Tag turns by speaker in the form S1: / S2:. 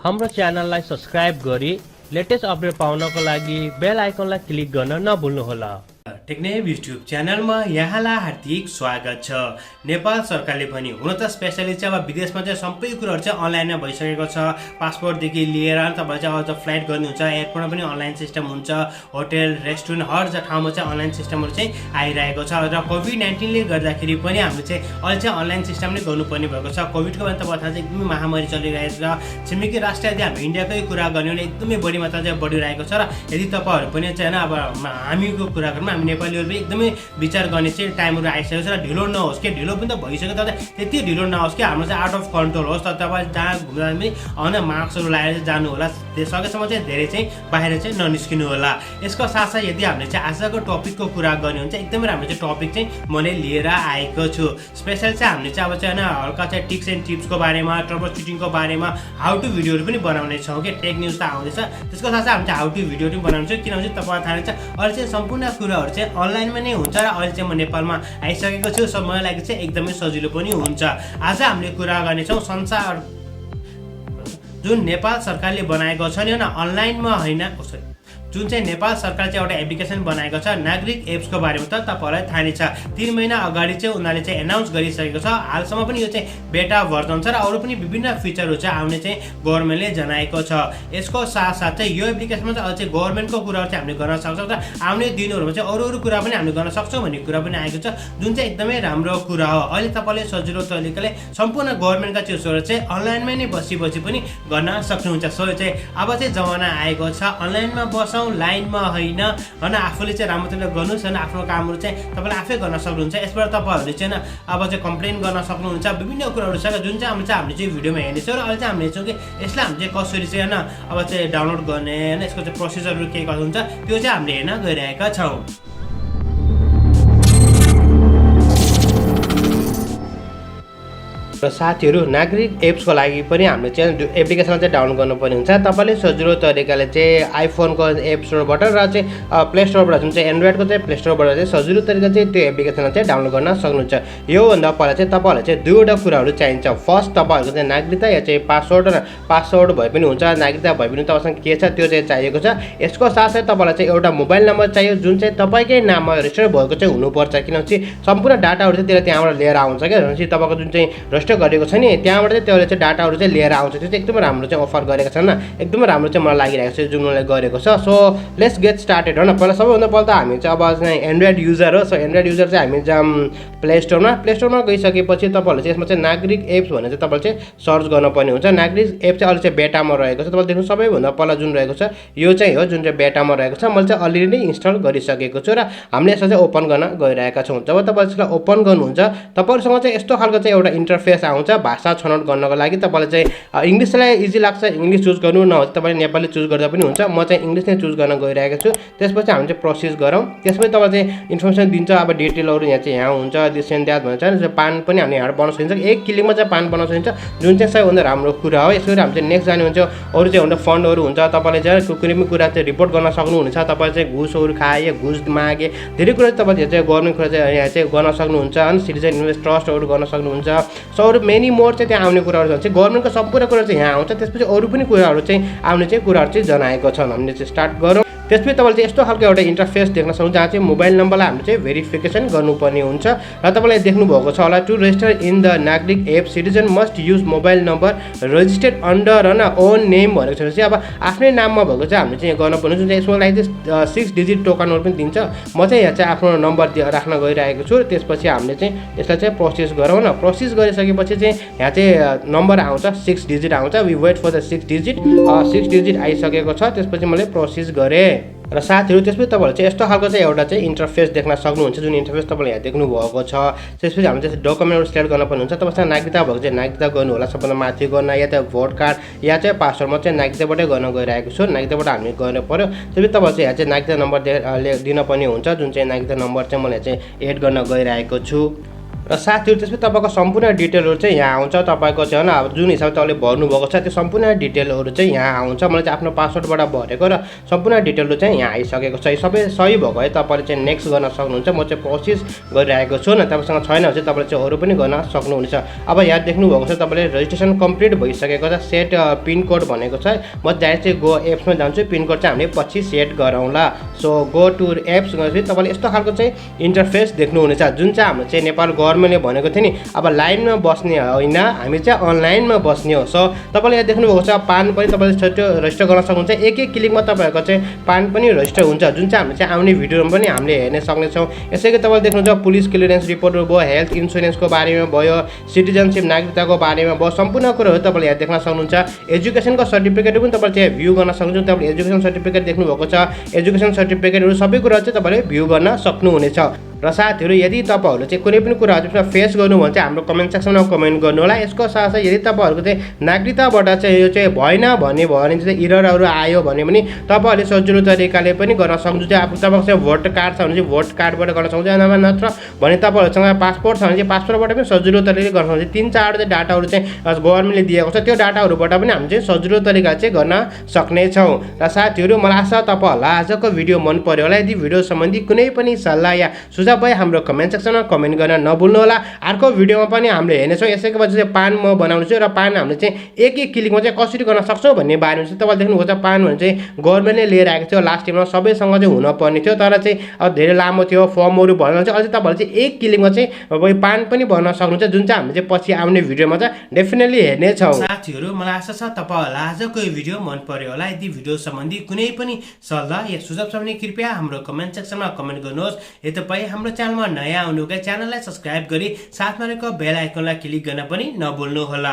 S1: हाम्रो च्यानललाई सब्स्क्राइब गरी लेटेस्ट अपडेट पाउनको लागि बेल आइकनलाई क्लिक गर्न नभुल्नुहोला।
S2: टेक्नेप युट्युब च्यानलमा यहाँलाई हार्दिक स्वागत छ। नेपाल सरकारले पनि हुन त स्पेशली चाहिँ अब विदेशमा चाहिँ सबै कुराहरू चाहिँ अनलाइनमा भइसकेको छ। पासपोर्टदेखि लिएर तपाईले चाहिँ अझ फ्लाइट गर्नुहुन्छ, एयरपोर्टमा पनि अनलाइन सिस्टम हुन्छ, होटल रेस्टुरेन्ट हर ठाउँमा चाहिँ अनलाइन सिस्टमहरू चाहिँ आइरहेको छ। र कोभिड-19ले गर्दाखेरि पनि हामीले चाहिँ अहिले चाहिँ अनलाइन सिस्टम नै गर्नुपर्ने भएको छ। कोभिडको बेला तपाईलाई थाहा छ एकदमै महामारी चलिरहेको छ। छिमेकी राष्ट्र यदि हामी इन्डियाकै कुरा गर्ने भने एकदमै बढी मात्रा चाहिँ बढिरहेको छ। र यदि तपाईहरु पनि चाहिँ अब हामीको कुरा गरौँ, हामी नेपालीहरु पनि एकदमै विचार गर्ने चाहिँ टाइमहरु आइसकेको छ। र ढिलो नहोस् के, ढिलो पनि त भइसक्यो तर त्यति ढिलो नहोस् कि हाम्रो चाहिँ आउट अफ कन्ट्रोल होस्। तर तपाईँ जहाँ घुम्दा पनि मास्कहरू लगाएर चाहिँ जानु होला, सकेसम्म चाहिँ धेरै चाहिँ बाहिर चाहिँ ननिस्किनु होला। यसको साथसाथै यदि हामीले चाहिँ आजको टपिकको कुरा गर्ने हुन्छ एकदमै राम्रो चाहिँ टपिक चाहिँ मैले लिएर आएको छु। स्पेशल चाहिँ हामीले चाहिँ अब चाहिँ हल्का चाहिँ टिप्स एन्ड टिप्सको बारेमा, ट्रबल सुटिङको बारेमा हाउ टु भिडियोहरू पनि बनाउने छौँ कि टेक न्युज त आउँदैछ। त्यसको साथै हामी चाहिँ हाउ टु भिडियो पनि बनाउँछौँ, किनभने तपाईँलाई थाहा छ अहिले चाहिँ सम्पूर्ण कुराहरू चाहिँ अनलाइनमा नै हुन्छ। र अहिले चाहिँ म नेपालमा आइसकेको छु, सो मलाई लागि चाहिँ एकदमै सजिलो पनि हुन्छ। आज हामीले कुरा गर्नेछौँ संसार जुन नेपाल सरकारले बनाएको छ नि अनलाइनमा होइन, जुन चाहिँ नेपाल सरकार चाहिँ एउटा एप्लिकेसन बनाएको छ नागरिक एप्सको बारेमा त तपाईलाई थाहा नै छ। 3 महिना अगाडि चाहिँ उनीहरूले चाहिँ एनाउन्स गरिसकेको छ। हालसम्म पनि यो चाहिँ बेटा भर्जन छ र अरू पनि विभिन्न फिचरहरू चाहिँ आउने चाहिँ गभर्नमेन्टले जनाएको छ। यसको साथसाथै यो एप्लिकेसनमा चाहिँ अझै गभर्नमेन्टको कुराहरू चाहिँ हामीले गर्न सक्छौँ र आउने दिनहरूमा चाहिँ अरू कुरा पनि हामीले गर्न सक्छौँ भन्ने कुरा पनि आएको छ, जुन चाहिँ एकदमै राम्रो कुरा हो। अहिले तपाईँले सजिलो तरिकाले सम्पूर्ण गभर्नमेन्टका चिजहरू चाहिँ अनलाइनमै नै बसी पनि गर्न सक्नुहुन्छ। सो चाहिँ अब चाहिँ जमाना आएको छ अनलाइनमा बस लाइनमा होइन, आफूले चाहिँ राम्रोसँग गर्नुहोस् होइन। आफ्नो कामहरू चाहिँ तपाईँले आफै गर्न सक्नुहुन्छ। यसबाट तपाईँहरूले चाहिँ अब चाहिँ कम्प्लेन गर्न सक्नुहुन्छ। विभिन्न कुराहरू छ जुन चाहिँ हामीले चाहिँ भिडियोमा हेर्नेछौँ। र अहिले चाहिँ हामीले हेर्छौँ कि यसलाई हामीले चाहिँ कसरी चाहिँ होइन अब चाहिँ डाउनलोड गर्ने होइन, यसको चाहिँ प्रोसेसरहरू के कसो हुन्छ त्यो चाहिँ हामीले हेर्न गइरहेका छौँ। र साथीहरू नागरिक एप्सको लागि पनि हामीले चाहिँ एप्लिकेसन चाहिँ डाउनलोड गर्नुपर्ने हुन्छ। तपाईँले सजिलो तरिकाले चाहिँ आइफोनको एप स्टोरबाट र चाहिँ प्ले स्टोरबाट जुन चाहिँ एन्ड्रोइडको चाहिँ प्ले स्टोरबाट चाहिँ सजिलो तरिकाले चाहिँ त्यो एप्लिकेसनलाई चाहिँ डाउनलोड गर्न सक्नुहुन्छ। योभन्दा पहिला चाहिँ तपाईँहरूलाई चाहिँ दुईवटा कुराहरू चाहिन्छ। फर्स्ट तपाईँहरूको चाहिँ नागरिकता या चाहिँ पासवर्ड भए पनि हुन्छ, नागरिकता भए पनि तपाईँसँग के छ त्यो चाहिँ चाहिएको छ। यसको साथसाथै तपाईँलाई चाहिँ एउटा मोबाइल नम्बर चाहियो जुन चाहिँ तपाईँकै नाममा रेजिस्टर भएको चाहिँ हुनुपर्छ, किनभने सम्पूर्ण डाटाहरू चाहिँ त्यसले त्यहाँबाट लिएर आउँछ क्या। भनेपछि तपाईँको जुन चाहिँ रेजिस्टर गरेको छ नि त्यहाँबाट चाहिँ त्यसले चाहिँ डाटाहरू चाहिँ लिएर आउँछ। त्यो चाहिँ एकदमै राम्रो चाहिँ अफर गरेको छन्, एकदमै राम्रो चाहिँ मलाई लागिरहेको छ जुन मैले गरेको छ। सो लेट्स गेट स्टार्टेड हो न। पहिला सबैभन्दा पहिला त हामी चाहिँ अब चाहिँ एन्ड्रोइड युजर हो। सो एन्ड्रोइड युजर चाहिँ हामी जाम प्ले स्टोरमा गइसकेपछि तपाईँहरूले चाहिँ यसमा चाहिँ नागरिक एप्स भनेर चाहिँ तपाईँले चाहिँ सर्च गर्नुपर्ने हुन्छ। नागरिक एप चाहिँ अहिले चाहिँ बेटामा रहेको छ। तपाईँले देख्नु सबैभन्दा पहिला जुन रहेको छ यो चाहिँ हो जुन चाहिँ बेटामा रहेको छ। मैले चाहिँ अलरेडी नै इन्स्टल गरिसकेको छु र हामीले यसलाई चाहिँ ओपन गर्न गइरहेका छौँ। जब तपाईँले यसलाई ओपन गर्नुहुन्छ तपाईँहरूसँग चाहिँ यस्तो खालको चाहिँ एउटा इन्टरफेस आउँछ भाषा छनौट गर्नको लागि। तपाईँले चाहिँ इङ्ग्लिसलाई इजी लाग्छ इङ्ग्लिस चुज गर्नु, नभए तपाईँले नेपाली चुज गर्दा पनि हुन्छ। म चाहिँ इङ्ग्लिस नै चुज गर्न गइरहेको छु। त्यसपछि हामी चाहिँ प्रोसेस गरौँ। त्यसपछि तपाईँ चाहिँ इन्फर्मेसन दिन्छ अब डिटेलहरू यहाँ हुन्छ दिस एन्ड द्याट भन्छ। पान पनि हामीले यहाँ बनाउन सकिन्छ, एक क्लिकमा चाहिँ पान बनाउन सकिन्छ, जुन चाहिँ सबैभन्दा राम्रो कुरा हो। यसरी हामी चाहिँ नेक्स्ट जाने हुन्छ। अरू चाहिँ हुन्छ फन्डहरू हुन्छ, तपाईँले चाहिँ कुनै पनि कुरा चाहिँ रिपोर्ट गर्न सक्नुहुनेछ। तपाईँले चाहिँ घुसहरू खाए घुस मागे धेरै कुरा तपाईँले चाहिँ गभर्मेन्ट कुरा चाहिँ यहाँ चाहिँ गर्न सक्नुहुन्छ अनि सिटिजन इन्भेस्ट ट्रस्टहरू गर्न सक्नुहुन्छ। सो अरू मेनी मोर चाहिँ त्यहाँ आउने कुराहरू चाहिँ गभर्मेन्टको सम्पूर्ण कुरा चाहिँ यहाँ आउँछ। त्यसपछि अरू पनि कुराहरू चाहिँ आउने चाहिँ कुराहरू चाहिँ जनाएको छन्। हामीले चाहिँ स्टार्ट गरौँ। त्यसपछि तपाईँले चाहिँ यस्तो खालको एउटा इन्टरफेस देख्न सक्नुहुन्छ जहाँ चाहिँ मोबाइल नम्बरलाई हामीले चाहिँ भेरिफिकेसन गर्नुपर्ने हुन्छ। र तपाईँले देख्नुभएको छ होला टु रेजिस्टर इन द नागरिक app citizen must use mobile number registered under होइन ओन नेम भनेको छ। चाहिँ अब आफ्नै नाममा भएको चाहिँ हामीले चाहिँ गर्नुपर्ने हुन्छ। यसको लागि चाहिँ 6 डिजिट टोकनहरू पनि दिन्छ। म चाहिँ यहाँ चाहिँ आफ्नो नम्बर राख्न गइरहेको छु। त्यसपछि हामीले चाहिँ यसलाई चाहिँ प्रोसेस गरौँ न। प्रोसेस गरिसकेपछि चाहिँ यहाँ चाहिँ नम्बर आउँछ 6 डिजिट आउँछ। We wait for the 6 digit. 6 digit आइसकेको छ। त्यसपछि मैले प्रोसेस गरेँ। र साथीहरू त्यसपछि तपाईँहरूले चाहिँ यस्तो खालको चाहिँ एउटा चाहिँ इन्टरफेस देख्न सक्नुहुन्छ, जुन इन्टरफेस तपाईँले यहाँ देख्नुभएको छ। त्यसपछि हामीले चाहिँ डकुमेन्टहरू सिलेक्ट गर्नुपर्ने हुन्छ। तपाईँसँग नागरिकता भएको चाहिँ नागरिकता गर्नु होला, सबभन्दा माथि गर्न, या त भोट कार्ड या चाहिँ पासवर्ड। म चाहिँ नागरिकताबाटै गर्न गइरहेको छु। नागरिकताबाट हामीले गर्नु पऱ्यो। त्यसपछि तपाईँले चाहिँ यहाँ चाहिँ नागरिकता नम्बर दिन पर्ने हुन्छ, जुन चाहिँ नागरिकता नम्बर चाहिँ मैले चाहिँ एड गर्न गइरहेको छु। र साथीहरू त्यसपछि तपाईँको सम्पूर्ण डिटेलहरू चाहिँ यहाँ आउँछ तपाईँको चाहिँ होइन अब जुन हिसाबले तपाईँले भर्नुभएको छ त्यो सम्पूर्ण डिटेलहरू चाहिँ यहाँ आउँछ मैले चाहिँ आफ्नो पासवर्डबाट भरेको र सम्पूर्ण डिटेलहरू चाहिँ यहाँ आइसकेको छ सबै सही भएको है तपाईँले चाहिँ नेक्स्ट गर्न सक्नुहुन्छ म चाहिँ कोसिस गरिरहेको छु न तपाईँसँग छैन भने चाहिँ तपाईँले चाहिँ अरू पनि गर्न सक्नुहुनेछ अब यहाँ देख्नुभएको छ तपाईँले रेजिस्ट्रेसन कम्प्लिट भइसकेको छ सेट पिनकोड भनेको छ म डाइरेक्ट चाहिँ गो एप्समा जान्छु पिनकोड चाहिँ हामीले पछि सेट गरौँला सो गो टु एप्स गएपछि तपाईँले यस्तो खालको चाहिँ इन्टरफेस देख्नुहुनेछ जुन चाहिँ हाम्रो चाहिँ नेपाल गभर्मेन्टले भनेको थियो नि अब लाइनमा बस्ने होइन हामी चाहिँ अनलाइनमा बस्ने हो सो तपाईँले यहाँ देख्नुभएको छ पान पनि तपाईँले छिटो रेजिस्टर गर्न सक्नुहुन्छ एक क्लिकमा तपाईँहरूको चाहिँ पान पनि रेजिस्टर हुन्छ जुन चाहिँ हामी चाहिँ आउने भिडियोमा पनि हामीले हेर्न सक्नेछौँ यसै गरी तपाईँले देख्नुहुन्छ पुलिस क्लियरेन्स रिपोर्टहरू भयो हेल्थ इन्सुरेन्सको बारेमा भयो सिटिजनसिप नागरिकताको बारेमा भयो सम्पूर्ण कुरोहरू तपाईँले यहाँ देख्न सक्नुहुन्छ एजुकेसनको सर्टिफिकेट पनि तपाईँले चाहिँ भ्यू गर्न सक्नुहुन्छ तपाईँले एजुकेसन सर्टिफिकेट देख्नुभएको छ एजुकेसन सर्टिफिकेटहरू सबै कुरा चाहिँ तपाईँले भ्यू गर्न सक्नुहुनेछ र साथीहरू यदि तपाईँहरूले चाहिँ कुनै पनि कुराहरू चाहिँ फेस गर्नु भने चाहिँ हाम्रो कमेन्ट सेक्सनमा कमेन्ट गर्नु होला यसको साथसाथै यदि तपाईँहरूको चाहिँ नागरिकताबाट चाहिँ यो चाहिँ भएन भने चाहिँ इररहरू आयो भने पनि तपाईँहरूले सजिलो तरिकाले पनि गर्न सक्नुहुन्छ अब तपाईँको चाहिँ भोट कार्ड छ भने चाहिँ भोट कार्डबाट गर्न सक्नुहुन्छ नत्र भने तपाईँहरूसँग पासपोर्ट छ भने चाहिँ पासपोर्टबाट पनि सजिलो तरिकाले गर्न सक्नुहुन्छ 3-4 चाहिँ डाटाहरू चाहिँ गभर्मेन्टले दिएको छ त्यो डाटाहरूबाट पनि हामी चाहिँ सजिलो तरिकाले चाहिँ गर्न सक्नेछौँ र साथीहरू मलाई आशा तपाईँहरूलाई आजको भिडियो मन पर्यो होला यदि भिडियो सम्बन्धी कुनै पनि सल्लाह या सुझाव भए हाम्रो कमेन्ट सेक्सनमा कमेन्ट गर्न नभुल्नु होला अर्को भिडियोमा पनि हामीले हेर्नेछौँ यसैको वजह चाहिँ पान म बनाउँछु र पान हामीले चाहिँ एक क्लिकमा चाहिँ कसरी गर्न सक्छौँ भन्ने बारेमा चाहिँ तपाईँले देख्नुभएको छ पान भने चाहिँ गभर्मेन्टले लिएर आएको थियो लास्ट टाइममा सबैसँग चाहिँ हुनपर्ने थियो तर चाहिँ अब धेरै लामो थियो फर्महरू भर्न चाहिँ अझै तपाईँहरूले चाहिँ एक क्लिकमा चाहिँ पान पनि भर्न सक्नुहुन्छ जुन चाहिँ हामीले चाहिँ पछि आउने भिडियोमा चाहिँ डेफिनेटली हेर्नेछौँ साथीहरू मलाई आशा छ तपाईँहरूलाई आजको यो भिडियो मन पर्यो होला यदि भिडियो सम्बन्धी कुनै पनि सल्लाह या सुझाव छ भने कृपया हाम्रो कमेन्ट सेक्सनमा कमेन्ट गर्नुहोस् यदि तपाईँ हाम्रो च्यानलमा नयाँ हुनुहुनेको च्यानललाई सब्स्क्राइब गरी साथमा रहेको बेल आइकनलाई क्लिक गर्न पनि नभुल्नुहोला